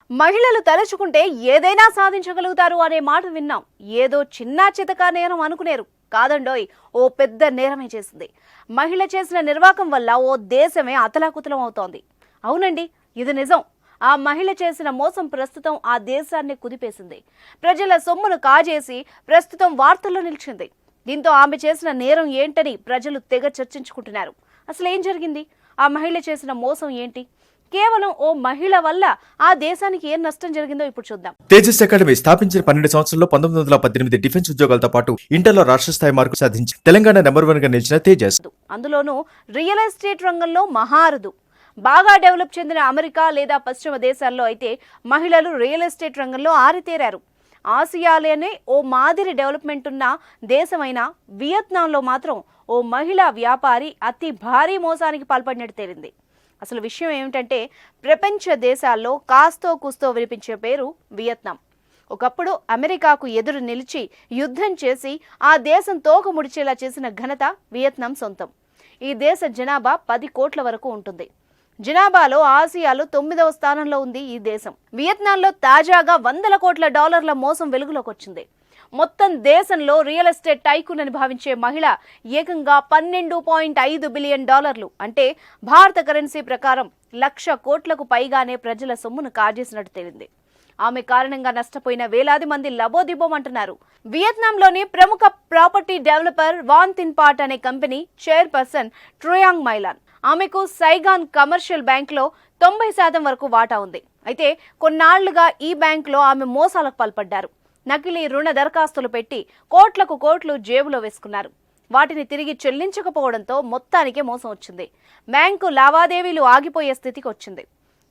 మహిళలు తలుచుకుంటే ఏదైనా సాధించగలుగుతారు అనే మాట విన్నాం. ఏదో చిన్న చితక నేరం అనుకునేరు కాదండోయ్, ఓ పెద్ద నేరమే చేసింది. మహిళ చేసిన నిర్వాకం వల్ల ఓ దేశమే అతలాకుతలం అవుతోంది. అవునండి, ఇది నిజం. ఆ మహిళ చేసిన మోసం ప్రస్తుతం ఆ దేశాన్ని కుదిపేసింది. ప్రజల సొమ్మును కాజేసి ప్రస్తుతం వార్తల్లో నిలిచింది. దీంతో ఆమె చేసిన నేరం ఏంటని ప్రజలు తెగ చర్చించుకుంటున్నారు. అసలు ఏం జరిగింది? ఆ మహిళ చేసిన మోసం ఏంటి? కేవలం ఓ మహిళ వల్ల ఆ దేశానికి ఏం నష్టం జరిగిందో ఇప్పుడు చూద్దాం. తేజస్ అకాడమీ స్థాపించిన 12 సంవత్సరంలో 1918 డిఫెన్స్ ఉద్యోగాలతో పాటు ఇంటర్లో రాష్ట్ర స్థాయి మార్కు సాధించి తెలంగాణ నెంబర్ 1 గా నిలిచిన తేజస్ అందులోనూ రియల్ ఎస్టేట్ రంగంలో మహారథు. బాగా డెవలప్ చెందిన అమెరికా లేదా పశ్చిమ దేశాల్లో అయితే మహిళలు రియల్ ఎస్టేట్ రంగంలో ఆరితేరారు. ఆసియాలోనే ఓ మాదిరి డెవలప్మెంట్ ఉన్న దేశమైన వియత్నాంలో మాత్రం ఓ మహిళా వ్యాపారి అతి భారీ మోసానికి పాల్పడినట్టు తేలింది. అసలు విషయం ఏమిటంటే, ప్రపంచ దేశాల్లో కాస్తో కూస్తో వినిపించే పేరు వియత్నాం. ఒకప్పుడు అమెరికాకు ఎదురు నిలిచి యుద్ధం చేసి ఆ దేశం తోక ముడిచేలా చేసిన ఘనత వియత్నాం సొంతం. ఈ దేశ జనాభా 10 కోట్ల వరకు ఉంటుంది. జనాభాలో ఆసియాలో 9వ స్థానంలో ఉంది ఈ దేశం. వియత్నాంలో తాజాగా $100 కోట్ల మోసం వెలుగులోకి వచ్చింది. మొత్తం దేశంలో రియల్ ఎస్టేట్ టైకూన్ అని భావించే మహిళ ఏకంగా $12.5 బిలియన్, అంటే భారత కరెన్సీ ప్రకారం 1,00,000 కోట్లకు పైగానే ప్రజల సొమ్మును కాజేసినట్టు తేలింది. ఆమె కారణంగా నష్టపోయిన వేలాది మంది లబోదిబోమంటున్నారు. వియత్నాంలోని ప్రముఖ ప్రాపర్టీ డెవలపర్ వాన్ తిన్ పాట్ అనే కంపెనీ చైర్పర్సన్ ట్రోయాంగ్ మైలాన్. ఆమెకు సైగాన్ కమర్షియల్ బ్యాంక్లో 90% వరకు వాటా ఉంది. అయితే కొన్నాళ్లుగా ఈ బ్యాంకులో ఆమె మోసాలకు పాల్పడ్డారు. నకిలీ రుణ దరఖాస్తులు పెట్టి కోట్లకు కోట్లు జేబులో వేసుకున్నారు. వాటిని తిరిగి చెల్లించకపోవడంతో మొత్తానికే మోసం వచ్చింది. బ్యాంకు లావాదేవీలు ఆగిపోయే స్థితికి వచ్చింది.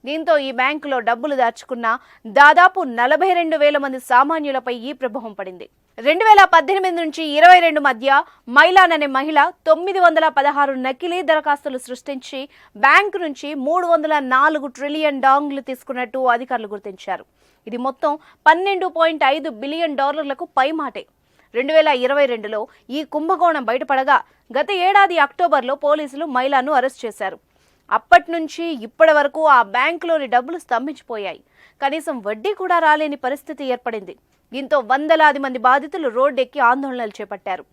దీంతో ఈ బ్యాంకులో డబ్బులు దాచుకున్న దాదాపు 42,000 మంది సామాన్యులపై ఈ ప్రభావం పడింది. 2018 నుంచి 22 మధ్య మైలాన్ అనే మహిళ 916 నకిలీ దరఖాస్తులు సృష్టించి బ్యాంకు నుంచి $304 ట్రిలియన్ తీసుకున్నట్టు అధికారులు గుర్తించారు. ఇది మొత్తం $12.5 బిలియన్ పైమాటే. 2022లో ఈ కుంభకోణం బయటపడగా గత ఏడాది అక్టోబర్లో పోలీసులు మైలాను అరెస్ట్ చేశారు. అప్పటి నుంచి ఇప్పటి వరకు ఆ బ్యాంకులోని డబ్బులు స్తంభించిపోయాయి. కనీసం వడ్డీ కూడా రాలేని పరిస్థితి ఏర్పడింది. దీంతో వందలాది మంది బాధితులు రోడ్డెక్కి ఆందోళనలు చేపట్టారు.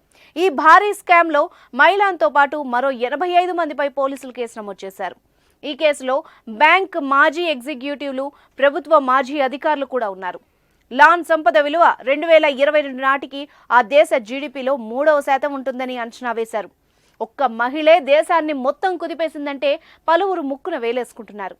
ఈ భారీ స్కామ్లో మైలాన్తో పాటు మరో 85 మందిపై పోలీసులు కేసు నమోదు చేశారు. ఈ కేసులో బ్యాంక్ మాజీ ఎగ్జిక్యూటివ్లు, ప్రభుత్వ మాజీ అధికారులు కూడా ఉన్నారు. లాన్ సంపద విలువ 2022 నాటికి ఆ దేశ జీడీపీలో 3% ఉంటుందని అంచనా వేశారు. ఒక్క మహిళే దేశాన్ని మొత్తం కుదిపేసిందంటే పలువురు ముక్కున వేలేసుకుంటున్నారు.